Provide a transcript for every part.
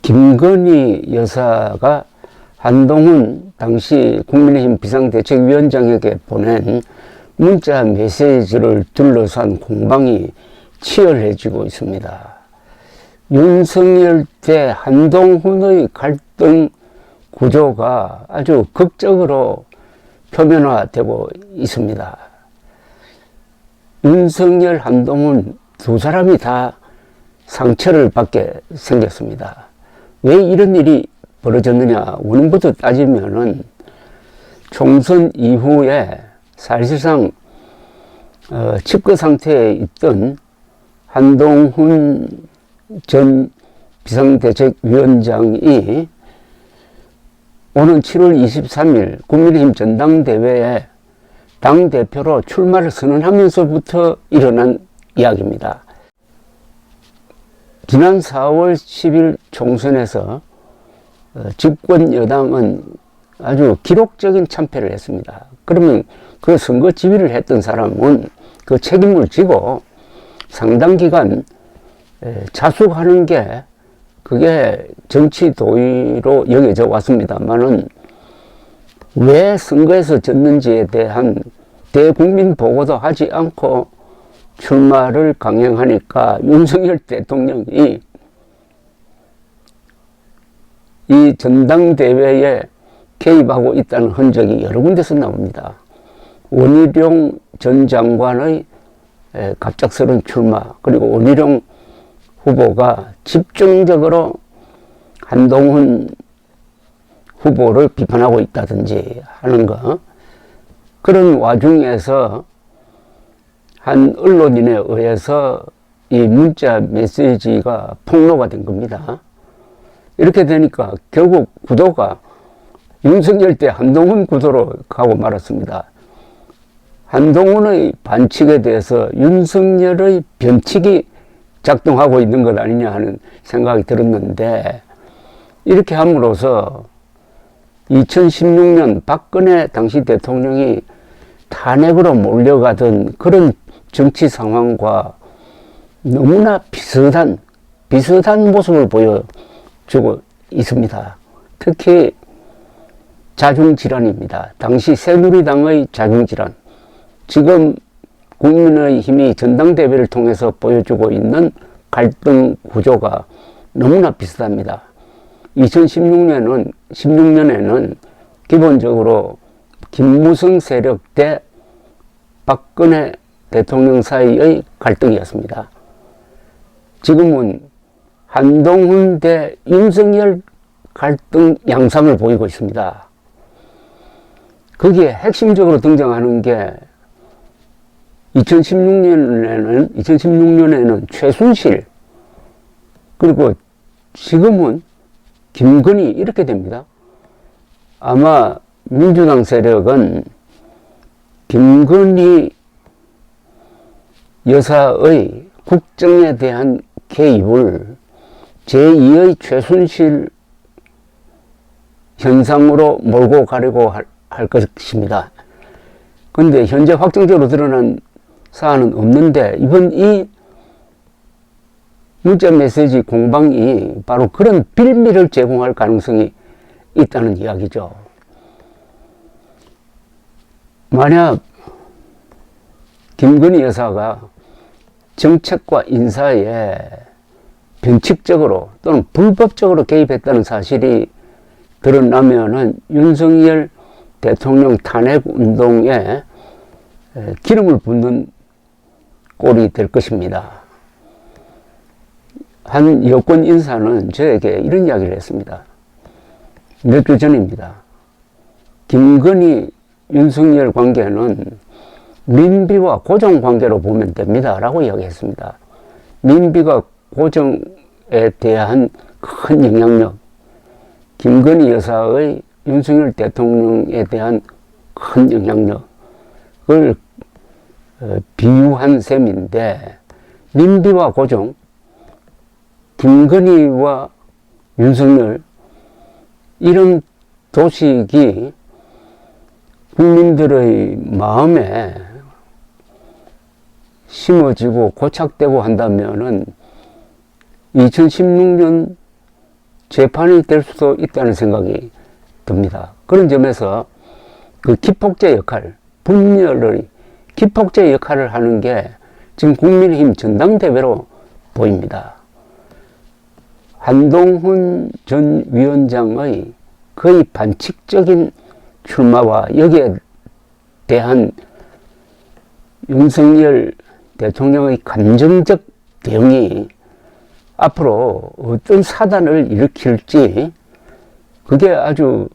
김건희 여사가 한동훈 당시 국민의힘 비상대책위원장에게 보낸 문자 메시지를 둘러싼 공방이 치열해지고 있습니다. 윤석열 대 한동훈의 갈등 구조가 아주 극적으로 표면화되고 있습니다. 윤석열, 한동훈 두 사람이 다 상처를 받게 생겼습니다. 왜 이런 일이 벌어졌느냐 원인부터 따지면은 총선 이후에 사실상 칩거 상태에 있던 한동훈 전 비상대책위원장이 오는 7월 23일 국민의힘 전당대회에 당대표로 출마를 선언하면서부터 일어난 이야기입니다. 지난 4월 10일 총선에서 집권 여당은 아주 기록적인 참패를 했습니다. 그러면 그 선거 지휘를 했던 사람은 그 책임을 지고 상당 기간 자숙하는 게 그게 정치 도의로 여겨져 왔습니다만은 왜 선거에서 졌는지에 대한 대국민 보고도 하지 않고 출마를 강행하니까 윤석열 대통령이 이 전당대회에 개입하고 있다는 흔적이 여러 군데서 나옵니다. 원희룡 전 장관의 갑작스러운 출마, 그리고 원희룡 후보가 집중적으로 한동훈 후보를 비판하고 있다든지 하는 거, 그런 와중에서 한 언론인에 의해서 이 문자 메시지가 폭로가 된 겁니다. 이렇게 되니까 결국 구도가 윤석열 대 한동훈 구도로 가고 말았습니다. 한동훈의 반칙에 대해서 윤석열의 변칙이 작동하고 있는 것 아니냐 하는 생각이 들었는데, 이렇게 함으로써 2016년 박근혜 당시 대통령이 탄핵으로 몰려가던 그런 정치 상황과 너무나 비슷한 모습을 보여주고 있습니다. 특히 자중질환입니다. 당시 새누리당의 자중질환, 지금 국민의힘이 전당대회를 통해서 보여주고 있는 갈등 구조가 너무나 비슷합니다. 2016년에는 기본적으로 김무성 세력 대 박근혜 대통령 사이의 갈등이었습니다. 지금은 한동훈 대 윤석열 갈등 양상을 보이고 있습니다. 거기에 핵심적으로 등장하는 게 2016년에는 최순실, 그리고 지금은 김건희, 이렇게 됩니다. 아마 민주당 세력은 김건희 여사의 국정에 대한 개입을 제2의 최순실 현상으로 몰고 가려고 할 것입니다. 그런데 현재 확정적으로 드러난 사안은 없는데, 이번 이 문자 메시지 공방이 바로 그런 빌미를 제공할 가능성이 있다는 이야기죠. 만약 김건희 여사가 정책과 인사에 변칙적으로 또는 불법적으로 개입했다는 사실이 드러나면은 윤석열 대통령 탄핵 운동에 기름을 붓는 꼴이 될 것입니다. 한 여권 인사는 저에게 이런 이야기를 했습니다. 몇 주 전입니다. 김건희, 윤석열 관계는 민비와 고정 관계로 보면 됩니다 라고 이야기했습니다. 민비가 고정에 대한 큰 영향력, 김건희 여사의 윤석열 대통령에 대한 큰 영향력을 비유한 셈인데, 민비와 고정, 김건희와 윤석열, 이런 도식이 국민들의 마음에 심어지고 고착되고 한다면은 2016년 재판이 될 수도 있다는 생각이 듭니다. 그런 점에서 그 기폭제 역할, 분열의 기폭제 역할을 하는 게 지금 국민의힘 전당대회로 보입니다. 한동훈 전 위원장의 거의 반칙적인 출마와 여기에 대한 윤석열 대통령의 감정적 대응이 앞으로 어떤 사단을 일으킬지 그게 아주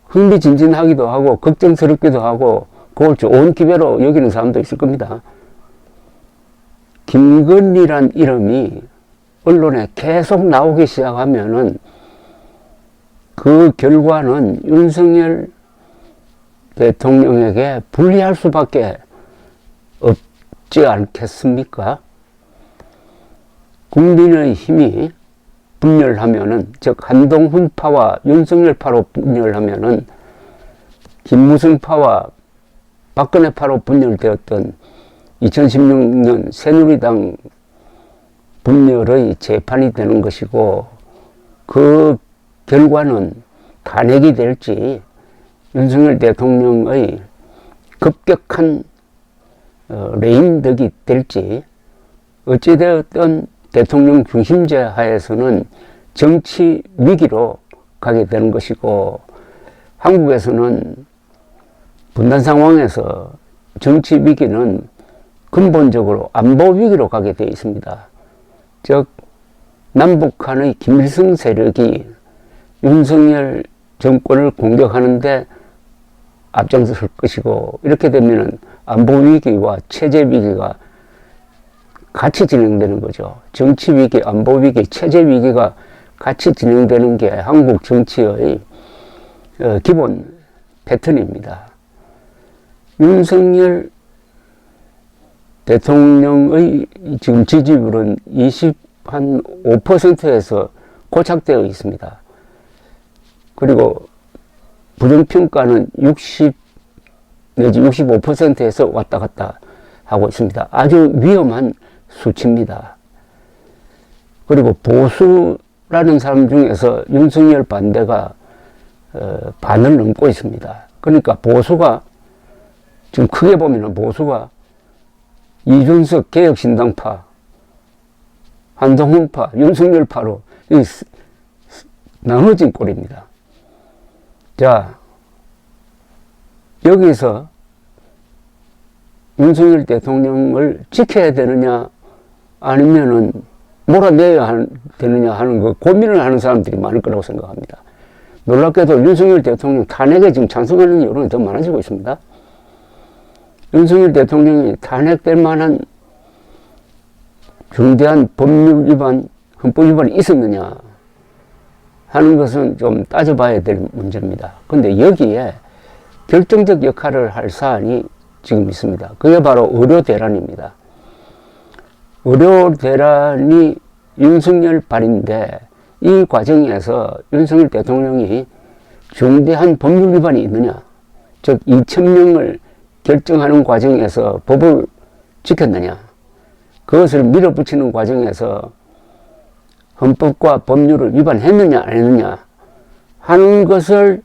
흥미진진하기도 하고 걱정스럽기도 하고 그걸 좋은 기회로 여기는 사람도 있을 겁니다. 김건희란 이름이 언론에 계속 나오기 시작하면은 그 결과는 윤석열 대통령에게 불리할 수밖에 없지 않겠습니까? 국민의 힘이 분열하면은, 즉 한동훈파와 윤석열파로 분열하면은 김무성파와 박근혜파로 분열되었던 2016년 새누리당 분열의 재판이 되는 것이고, 그 결과는 탄핵이 될지 윤석열 대통령의 급격한 레임덕이 될지, 어찌되었든 대통령 중심제 하에서는 정치 위기로 가게 되는 것이고, 한국에서는 분단 상황에서 정치 위기는 근본적으로 안보 위기로 가게 되어 있습니다. 즉 남북한의 김일성 세력이 윤석열 정권을 공격하는데 앞장설 것이고, 이렇게 되면은 안보 위기와 체제 위기가 같이 진행되는 거죠. 정치 위기, 안보 위기, 체제 위기가 같이 진행되는 게 한국 정치의 기본 패턴입니다. 윤석열 대통령의 지금 지지율은 25%에서 고착되어 있습니다. 그리고 부정평가는 60 내지 65%에서 왔다 갔다 하고 있습니다. 아주 위험한 수치입니다. 그리고 보수라는 사람 중에서 윤석열 반대가 반을 넘고 있습니다. 그러니까 보수가 지금 크게 보면 보수가 이준석 개혁신당파, 한동훈파, 윤석열파로 나눠진 꼴입니다. 자, 여기서 윤석열 대통령을 지켜야 되느냐 아니면은 몰아내야 되느냐 하는 그 고민을 하는 사람들이 많을 거라고 생각합니다. 놀랍게도 윤석열 대통령 탄핵에 지금 찬성하는 여론이 더 많아지고 있습니다. 윤석열 대통령이 탄핵될 만한 중대한 법률 위반, 헌법 위반이 있었느냐 하는 것은 좀 따져봐야 될 문제입니다. 그런데 여기에 결정적 역할을 할 사안이 지금 있습니다. 그게 바로 의료 대란입니다. 의료 대란이 윤석열 발인데, 이 과정에서 윤석열 대통령이 중대한 법률 위반이 있느냐, 즉 2,000명을 결정하는 과정에서 법을 지켰느냐, 그것을 밀어붙이는 과정에서 헌법과 법률을 위반했느냐 안 했느냐 하는 것을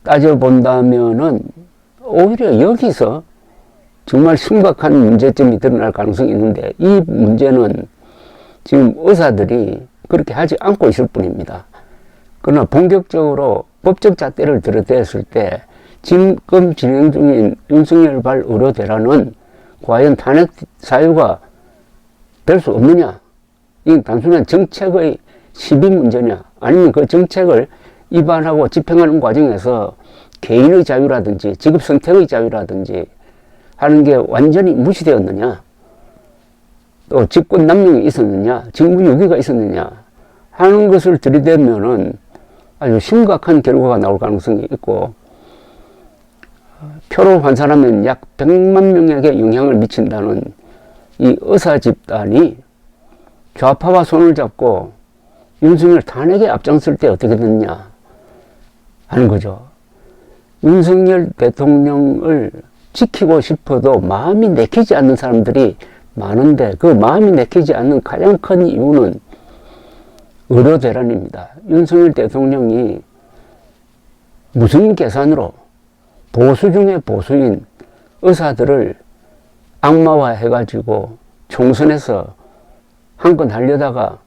따져본다면은 오히려 여기서 정말 심각한 문제점이 드러날 가능성이 있는데, 이 문제는 지금 의사들이 그렇게 하지 않고 있을 뿐입니다. 그러나 본격적으로 법적 잣대를 들여댔을 때 지금 진행 중인 윤석열발 의료 대란은 과연 탄핵 사유가 될 수 없느냐, 이건 단순한 정책의 시비 문제냐, 아니면 그 정책을 입안하고 집행하는 과정에서 개인의 자유라든지 직업 선택의 자유라든지 하는 게 완전히 무시되었느냐, 또 직권 남용이 있었느냐, 직무유기가 있었느냐 하는 것을 들이대면은 아주 심각한 결과가 나올 가능성이 있고, 표로 환산하면 약 100만 명에게 영향을 미친다는 이 의사 집단이 좌파와 손을 잡고 윤석열 탄핵에 앞장설 때 어떻게 됐느냐 하는 거죠. 윤석열 대통령을 지키고 싶어도 마음이 내키지 않는 사람들이 많은데, 그 마음이 내키지 않는 가장 큰 이유는 의료대란입니다. 윤석열 대통령이 무슨 계산으로 보수 중에 보수인 의사들을 악마화해가지고 총선에서 한 건 하려다가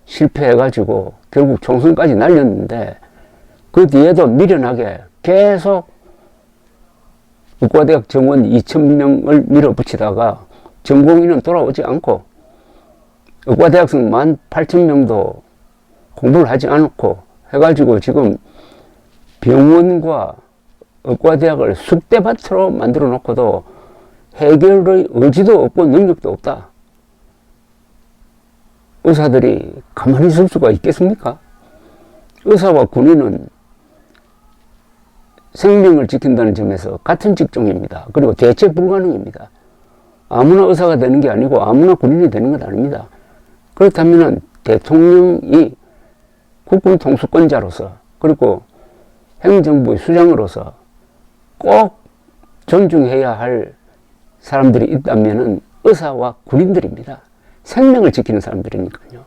실패해가지고 결국 총선까지 날렸는데 그 뒤에도 미련하게 계속 의과대학 정원 2,000명을 밀어붙이다가 전공의는 돌아오지 않고 의과대학생 18,000명도 공부를 하지 않고 해가지고 지금 병원과 의과대학을 쑥대밭으로 만들어 놓고도 해결의 의지도 없고 능력도 없다. 의사들이 가만히 있을 수가 있겠습니까? 의사와 군인은 생명을 지킨다는 점에서 같은 직종입니다. 그리고 대체 불가능입니다. 아무나 의사가 되는 게 아니고 아무나 군인이 되는 것 아닙니다. 그렇다면 대통령이 국군 통수권자로서 그리고 행정부의 수장으로서 꼭 존중해야 할 사람들이 있다면 의사와 군인들입니다. 생명을 지키는 사람들이니까요.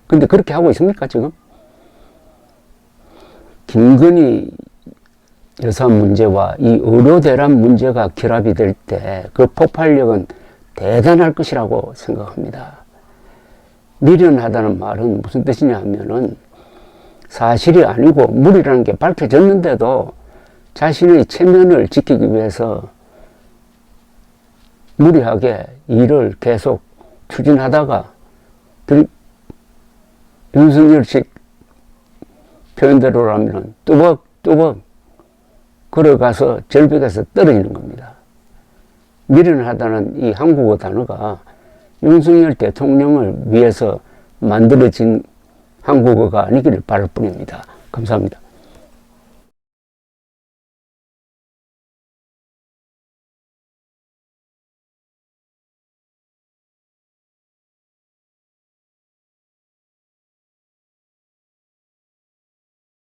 근데 그렇게 하고 있습니까, 지금? 김건희 여사 문제와 이 의료대란 문제가 결합이 될 때 그 폭발력은 대단할 것이라고 생각합니다. 미련하다는 말은 무슨 뜻이냐 하면은 사실이 아니고 무리라는 게 밝혀졌는데도 자신의 체면을 지키기 위해서 무리하게 일을 계속 추진하다가 윤석열식 표현대로라면 뚜벅뚜벅 걸어가서 절벽에서 떨어지는 겁니다. 미련하다는 이 한국어 단어가 윤석열 대통령을 위해서 만들어진 한국어가 아니기를 바랄 뿐입니다. 감사합니다.